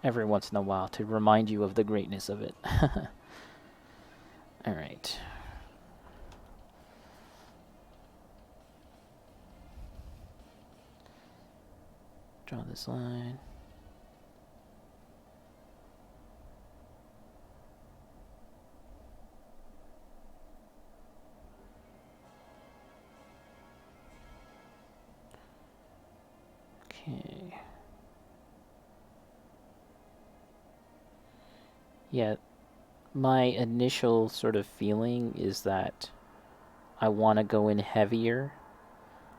every once in a while to remind you of the greatness of it. All right. Draw this line. Okay. Yeah, my initial sort of feeling is that I want to go in heavier.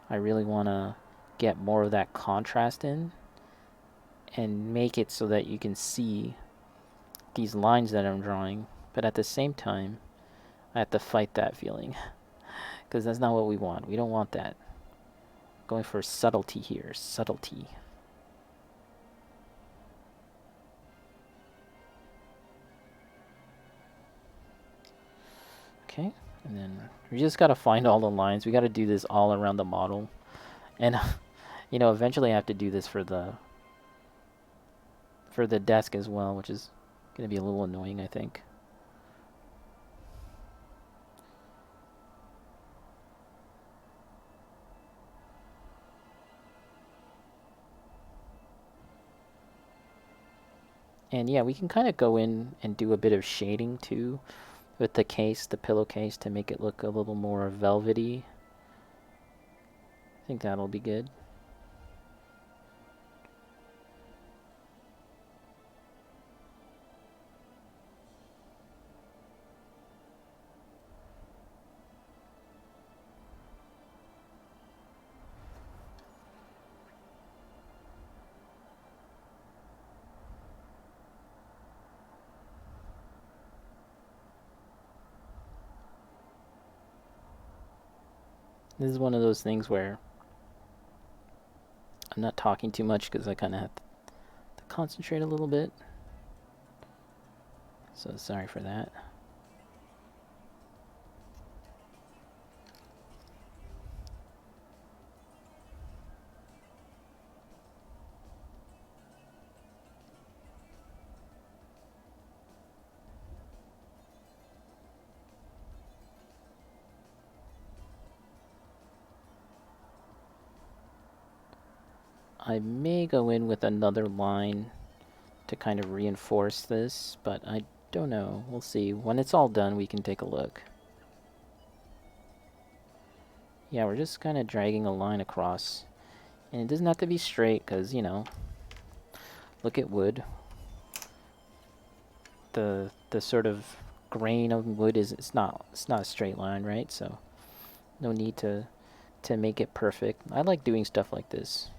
I really want to get more of that contrast in and make it so that you can see these lines that I'm drawing, but at the same time, I have to fight that feeling because that's not what we want. We don't want that. Going for subtlety here, subtlety. Okay, and then we just gotta find all the lines. We gotta do this all around the model, and eventually I have to do this for the desk as well, which is gonna be a little annoying, I think. And yeah, we can kind of go in and do a bit of shading too with the case, the pillowcase, to make it look a little more velvety. I think that'll be good. This is one of those things where I'm not talking too much because I kind of have to concentrate a little bit. So sorry for that. I may go in with another line to kind of reinforce this, but I don't know. We'll see. When it's all done, we can take a look. Yeah, we're just kind of dragging a line across. And it doesn't have to be straight, because, look at wood. The sort of grain of wood it's not a straight line, right? So no need to make it perfect. I like doing stuff like this.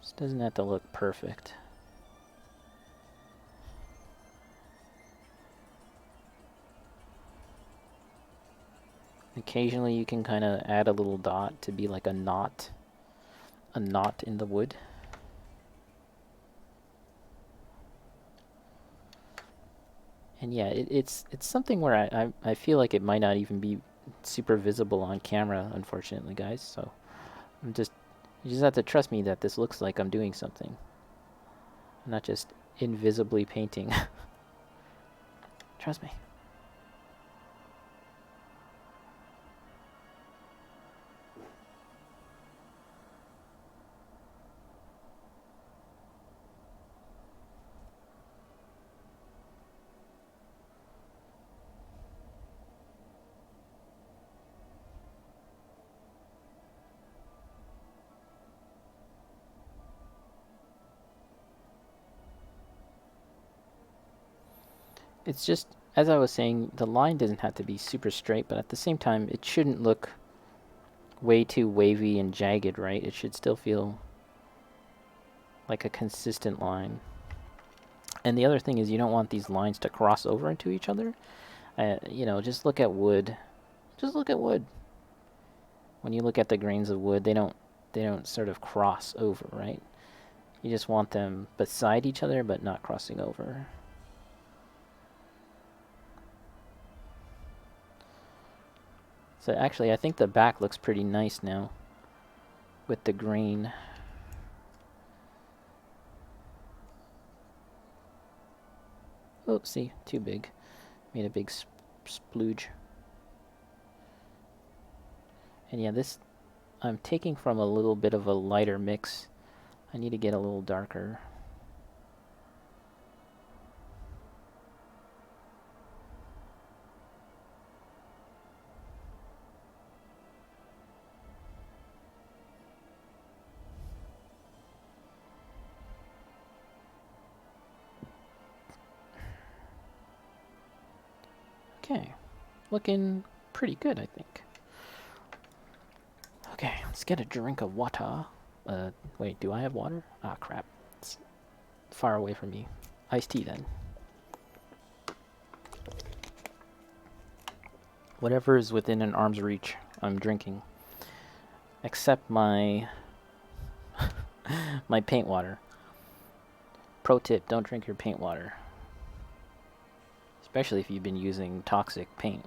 This doesn't have to look perfect. Occasionally you can kind of add a little dot to be like a knot in the wood. And yeah, it's something where I feel like it might not even be super visible on camera, unfortunately, guys. So you just have to trust me that this looks like I'm doing something. I'm not just invisibly painting. Trust me. It's just, as I was saying, the line doesn't have to be super straight, but at the same time, it shouldn't look way too wavy and jagged, right? It should still feel like a consistent line. And the other thing is you don't want these lines to cross over into each other. Just look at wood. Just look at wood. When you look at the grains of wood, they don't sort of cross over, right? You just want them beside each other but not crossing over. So actually, I think the back looks pretty nice now with the grain. Oh, see, too big. Made a big splooge. And yeah, this I'm taking from a little bit of a lighter mix. I need to get a little darker. Okay, looking pretty good, I think. Okay, let's get a drink of water. Wait, do I have water? Ah, crap. It's far away from me. Iced tea, then. Whatever is within an arm's reach, I'm drinking. Except my my paint water. Pro tip, don't drink your paint water. Especially if you've been using toxic paint.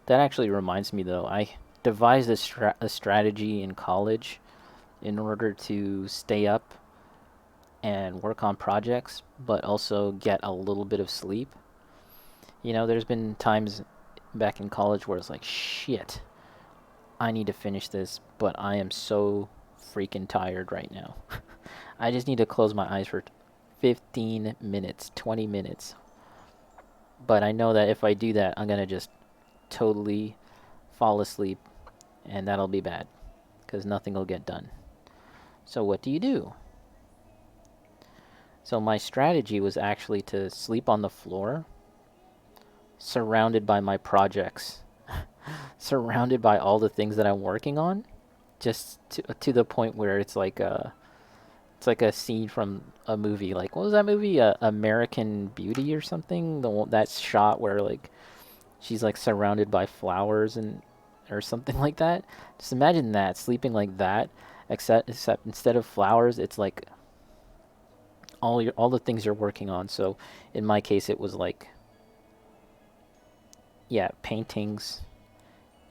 That actually reminds me, though, I devised a strategy in college in order to stay up and work on projects, but also get a little bit of sleep. You know, there's been times back in college where it's like, shit, I need to finish this, but I am so freaking tired right now. I just need to close my eyes for 15 minutes, 20 minutes. But I know that if I do that, I'm going to just totally fall asleep, and that'll be bad, because nothing will get done. So what do you do? So my strategy was actually to sleep on the floor, surrounded by my projects, surrounded by all the things that I'm working on, just to the point where it's like a scene from a movie. Like, what was that movie? American Beauty or something? That shot where like she's like surrounded by flowers and or something like that. Just imagine that, sleeping like that, except instead of flowers, it's like all the things you're working on. So in my case, it was like, yeah, paintings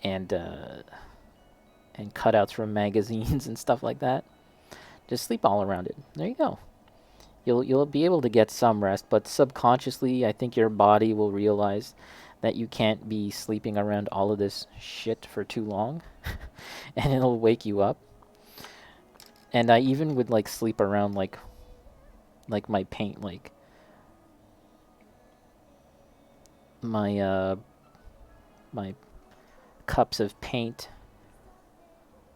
and cutouts from magazines and stuff like that. Just sleep all around it. There you go. You'll be able to get some rest, but subconsciously, I think your body will realize that you can't be sleeping around all of this shit for too long, and it'll wake you up. And I even would like sleep around like my paint, like my my cups of paint,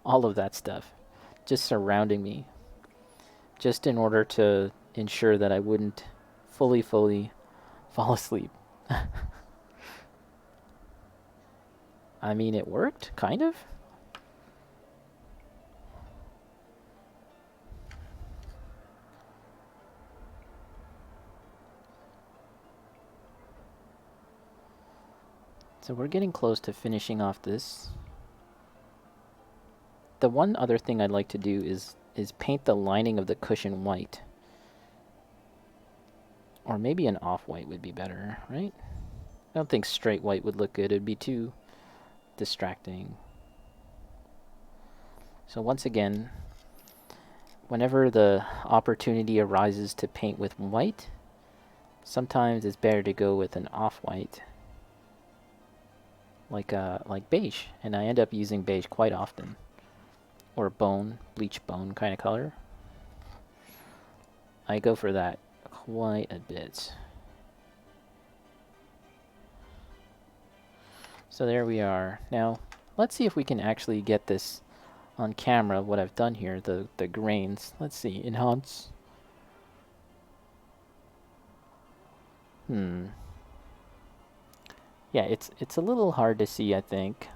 all of that stuff, just surrounding me, just in order to ensure that I wouldn't fully fall asleep. I mean, it worked, kind of. So we're getting close to finishing off this. The one other thing I'd like to do is paint the lining of the cushion white. Or maybe an off-white would be better, right? I don't think straight white would look good. It'd be too distracting. So once again, whenever the opportunity arises to paint with white, sometimes it's better to go with an off-white, like beige, and I end up using beige quite often, or bone, bleach bone kind of color. I go for that quite a bit. So there we are. Now, let's see if we can actually get this on camera, what I've done here, the grains. Let's see, enhance. Yeah, it's a little hard to see, I think.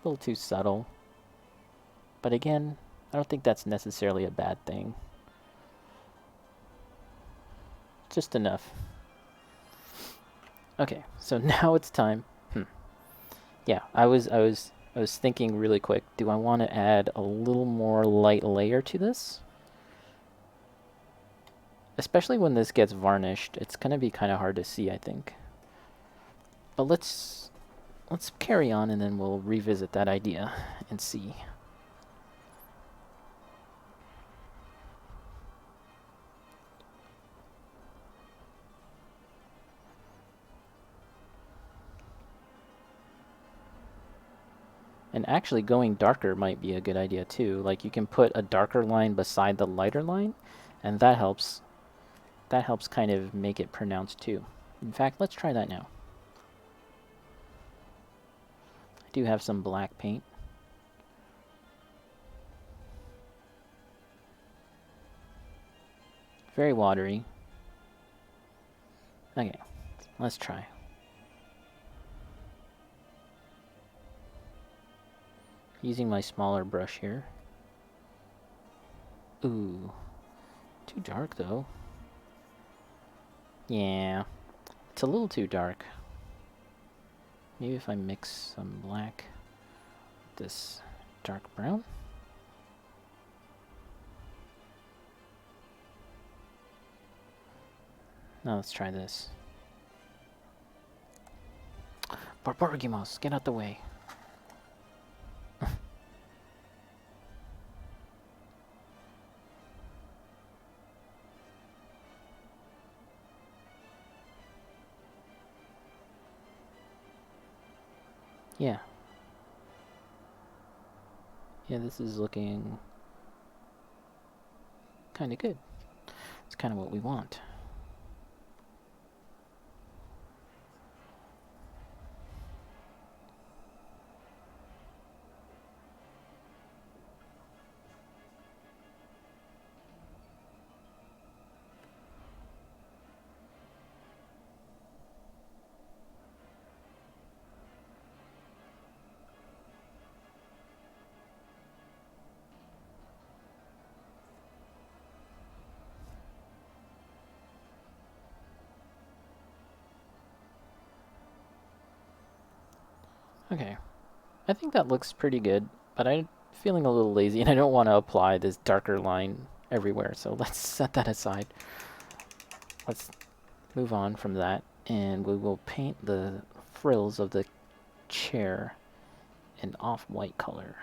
A little too subtle. But again, I don't think that's necessarily a bad thing. Just enough. Okay, so now it's time. Yeah, I was thinking really quick. Do I want to add a little more light layer to this? Especially when this gets varnished, it's gonna be kind of hard to see, I think. But let's carry on, and then we'll revisit that idea and see. And actually going darker might be a good idea too. Like you can put a darker line beside the lighter line, and that helps kind of make it pronounced too. In fact, let's try that now. I do have some black paint. Very watery. Okay, let's try. Using my smaller brush here. Ooh, too dark though. Yeah, it's a little too dark. Maybe if I mix some black with this dark brown. Now let's try this. Barbargimos, get out the way. Yeah. Yeah, this is looking kind of good. It's kind of what we want. Okay. I think that looks pretty good, but I'm feeling a little lazy and I don't want to apply this darker line everywhere, so let's set that aside. Let's move on from that, and we will paint the frills of the chair an off-white color.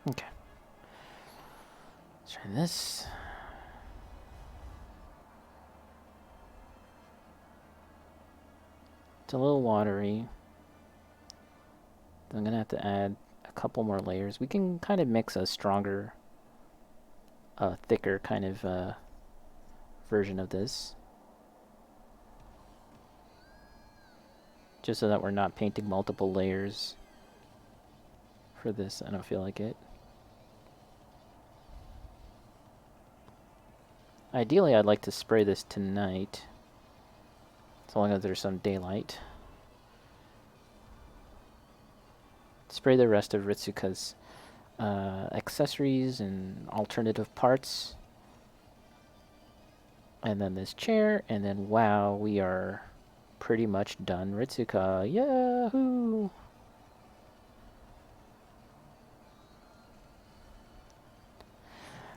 Okay. Let's try this. It's a little watery. I'm gonna have to add a couple more layers. We can kind of mix a stronger, thicker kind of version of this. Just so that we're not painting multiple layers for this. I don't feel like it. Ideally, I'd like to spray this tonight, as long as there's some daylight. Spray the rest of Ritsuka's accessories and alternative parts. And then this chair, and then wow, we are pretty much done Ritsuka. Yahoo!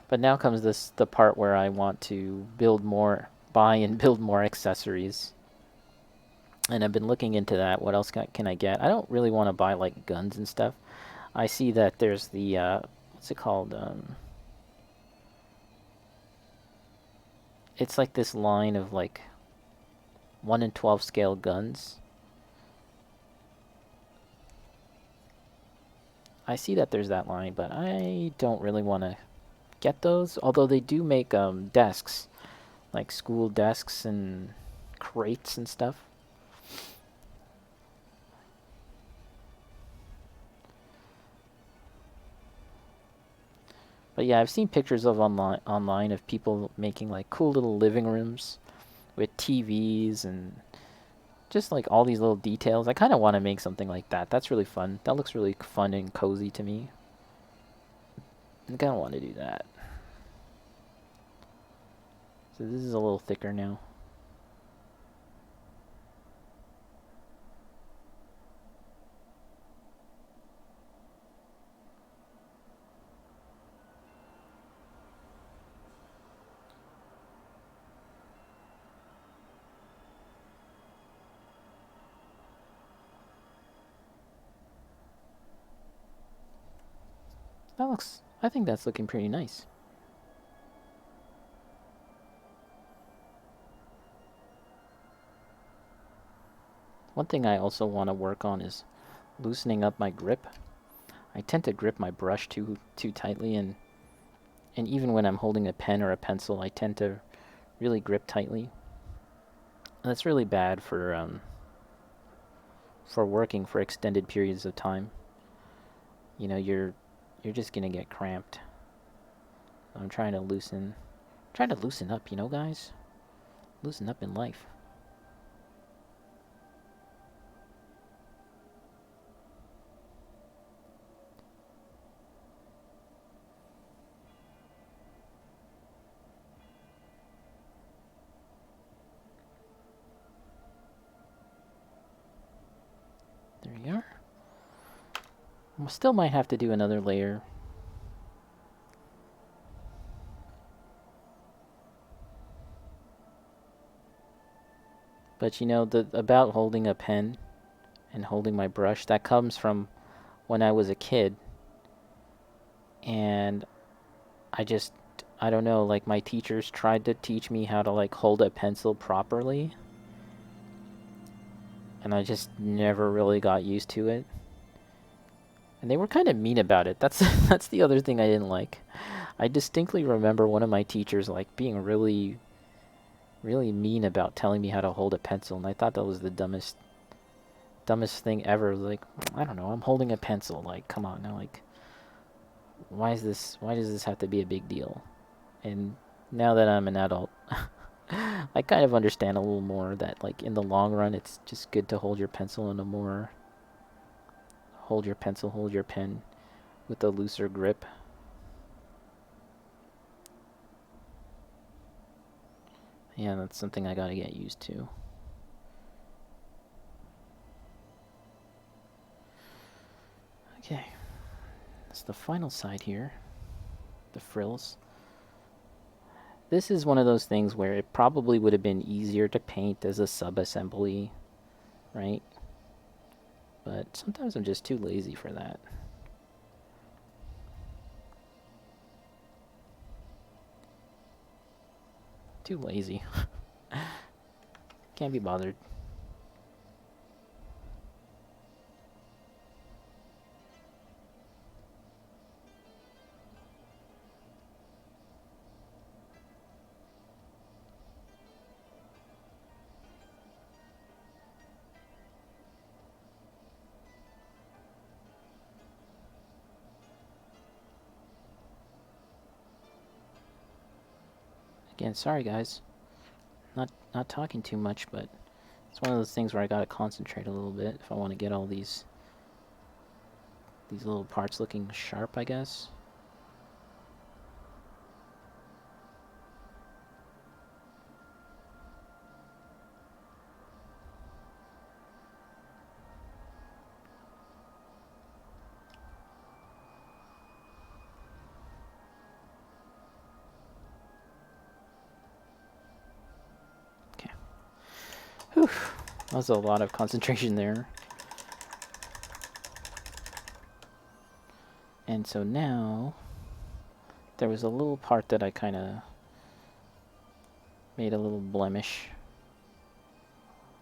But now comes the part where I want to buy and build more accessories. And I've been looking into that. What else can I get? I don't really want to buy like guns and stuff. I see that there's the what's it called? It's like this line of like 1 in 12 scale guns. I see that there's that line, but I don't really want to get those. Although they do make desks, like school desks and crates and stuff. But yeah, I've seen pictures of online of people making like cool little living rooms with TVs and just like all these little details. I kind of want to make something like that. That's really fun. That looks really fun and cozy to me. I think I want to do that. So this is a little thicker now. I think that's looking pretty nice. One thing I also want to work on is loosening up my grip. I tend to grip my brush too tightly, and even when I'm holding a pen or a pencil, I tend to really grip tightly. And that's really bad for working for extended periods of time. You know, you're just gonna get cramped. I'm trying to loosen up, you know, guys. Loosen up in life. There you are. Still might have to do another layer. But you know, the about holding a pen and holding my brush, that comes from when I was a kid. And I just, I don't know, like my teachers tried to teach me how to like hold a pencil properly. And I just never really got used to it. And they were kind of mean about it. That's that's the other thing I didn't like. I distinctly remember one of my teachers like being really mean about telling me how to hold a pencil, and I thought that was the dumbest thing ever. Like, I don't know, I'm holding a pencil. Like, come on now, like, why does this have to be a big deal? And now that I'm an adult, I kind of understand a little more that like in the long run, it's just good to hold your pencil in a more hold your pencil, hold your pen with a looser grip. Yeah, that's something I gotta get used to. Okay, that's the final side here, the frills. This is one of those things where it probably would have been easier to paint as a sub-assembly, right? But sometimes I'm just too lazy for that. Too lazy. Can't be bothered. Again, sorry guys. Not talking too much, but it's one of those things where I gotta concentrate a little bit if I want to get all these little parts looking sharp, I guess. Okay. Whew. That was a lot of concentration there. And so now, there was a little part that I kind of made a little blemish.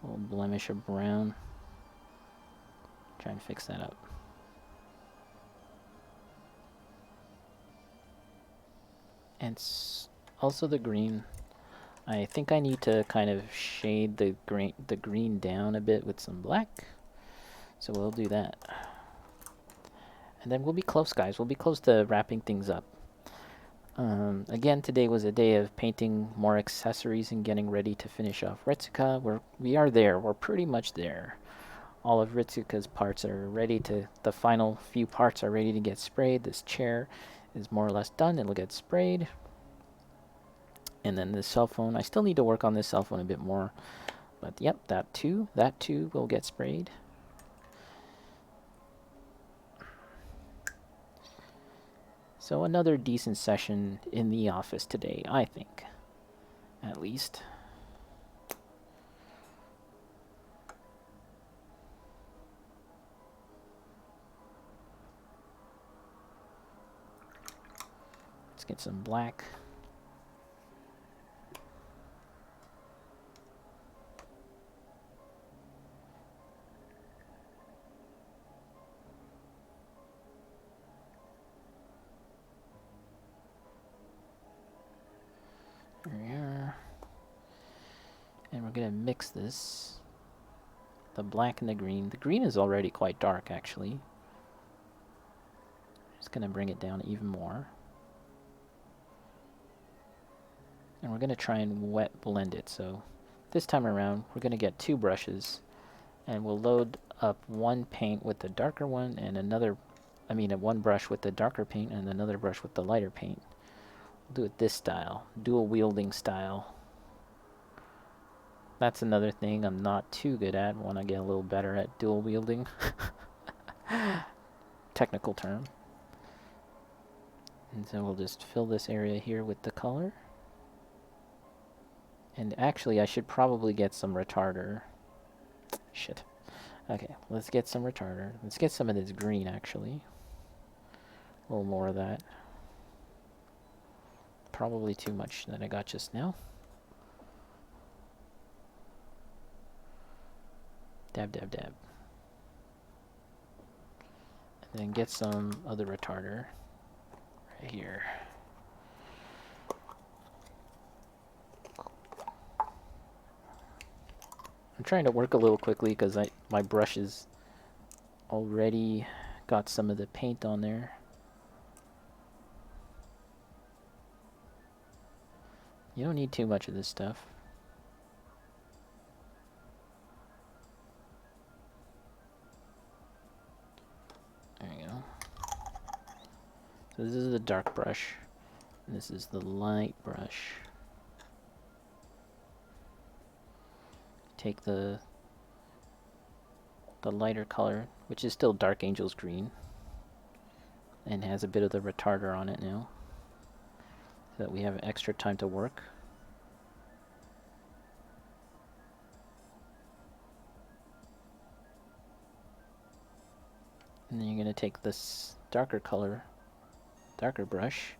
A little blemish of brown. Trying to fix that up. And also the green. I think I need to kind of shade the green down a bit with some black. So we'll do that. And then we'll be close, guys. We'll be close to wrapping things up. Again, today was a day of painting more accessories and getting ready to finish off Ritsuka. We are there. We're pretty much there. All of Ritsuka's parts are ready to, the final few parts are ready to get sprayed. This chair is more or less done. It'll get sprayed. And then this cell phone, I still need to work on this cell phone a bit more. But yep, that too will get sprayed. So another decent session in the office today, I think. At least. Let's get some black. And we're going to mix this. The black and the green. The green is already quite dark, actually. Just going to bring it down even more. And we're going to try and wet blend it. So this time around, we're going to get 2 brushes. And we'll load up one paint with the darker one and one brush with the darker paint and another brush with the lighter paint. We'll do it this style, dual wielding style. That's another thing I'm not too good at. Want to get a little better at dual wielding. Technical term. And so we'll just fill this area here with the color. And actually, I should probably get some retarder. Shit. Okay, let's get some retarder. Let's get some of this green, actually. A little more of that. Probably too much that I got just now. Dab, dab, dab. And then get some of the retarder right here. I'm trying to work a little quickly because my brush is already got some of the paint on there. You don't need too much of this stuff. There you go. So this is the dark brush, and this is the light brush. Take the lighter color, which is still Dark Angel's green, and has a bit of the retarder on it now, so that we have extra time to work. And then you're going to take this darker brush,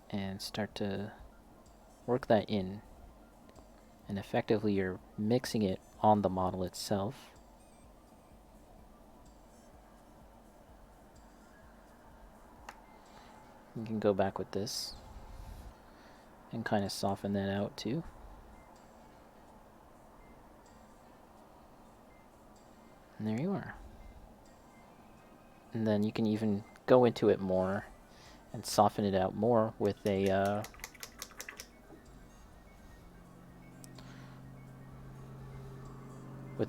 and start to work that in. And effectively you're mixing it on the model itself. You can go back with this and kind of soften that out too. And there you are. And then you can even go into it more and soften it out more with a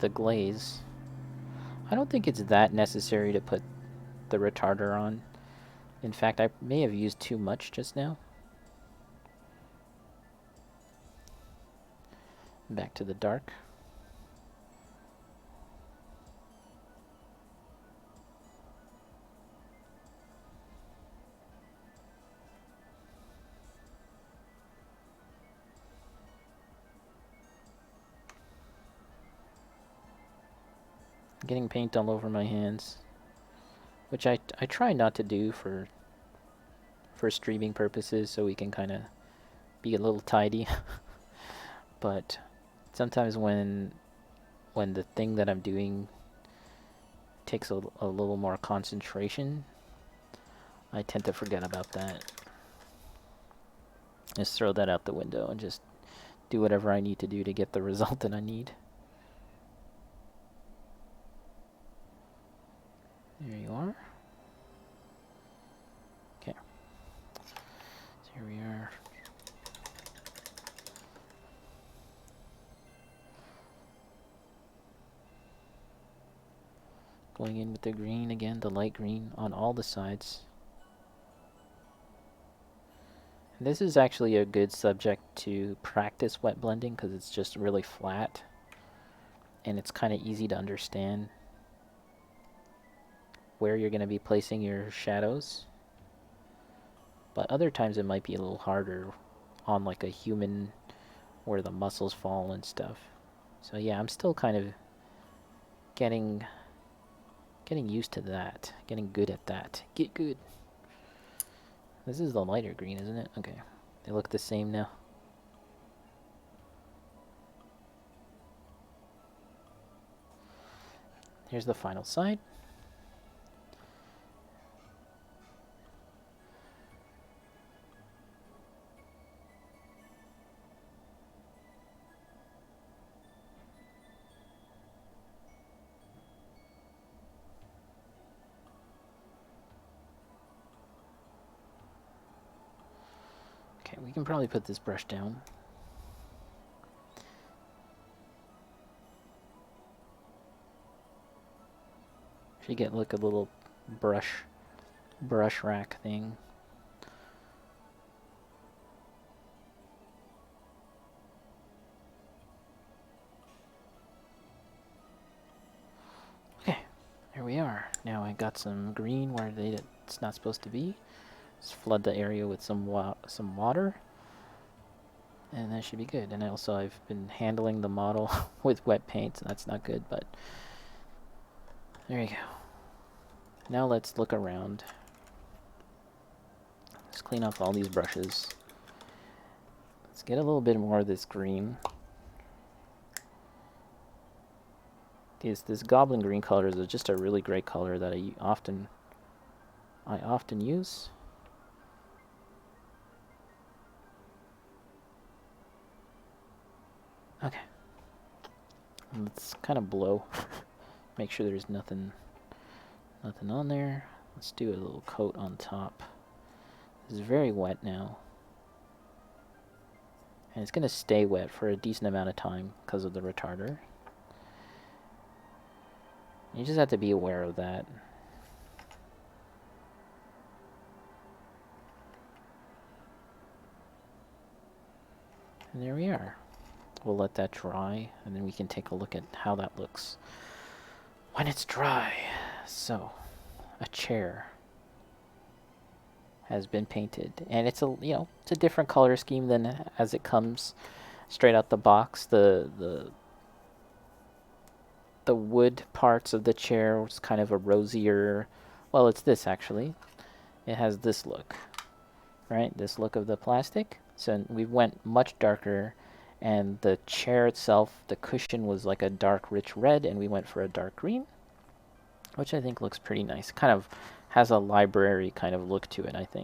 glaze. I don't think it's that necessary to put the retarder on. In fact, I may have used too much just now. Back to the dark. Getting paint all over my hands, which I try not to do for streaming purposes, so we can kind of be a little tidy. But sometimes when the thing that I'm doing takes a little more concentration, I tend to forget about that. Just throw that out the window and just do whatever I need to do to get the result that I need. There you are. Okay. So here we are. Going in with the green again, the light green on all the sides. And this is actually a good subject to practice wet blending because it's just really flat and it's kind of easy to understand where you're going to be placing your shadows. But other times it might be a little harder on like a human where the muscles fall and stuff. So yeah, I'm still kind of getting used to that, getting good at that. Get good. This is the lighter green, isn't it? Okay. They look the same now. Here's the final side. You can probably put this brush down. Should get like a little brush rack thing. Okay, there we are. Now I got some green where it's not supposed to be. Just flood the area with some water, and that should be good. And also I've been handling the model with wet paint, so that's not good, but there you go. Now let's look around. Let's clean up all these brushes. Let's get a little bit more of this green. This goblin green color is just a really great color that I often use. Okay. Let's kind of blow. Make sure there's nothing on there. Let's do a little coat on top. This is very wet now. And it's going to stay wet for a decent amount of time because of the retarder. You just have to be aware of that. And there we are. We'll let that dry, and then we can take a look at how that looks when it's dry. So, a chair has been painted, and it's it's a different color scheme than as it comes straight out the box. The wood parts of the chair was kind of a rosier, well, it's this actually. It has this look, right? This look of the plastic. So we went much darker, and the chair itself, the cushion was like a dark, rich red, and we went for a dark green, which I think looks pretty nice. Kind of has a library kind of look to it, I think.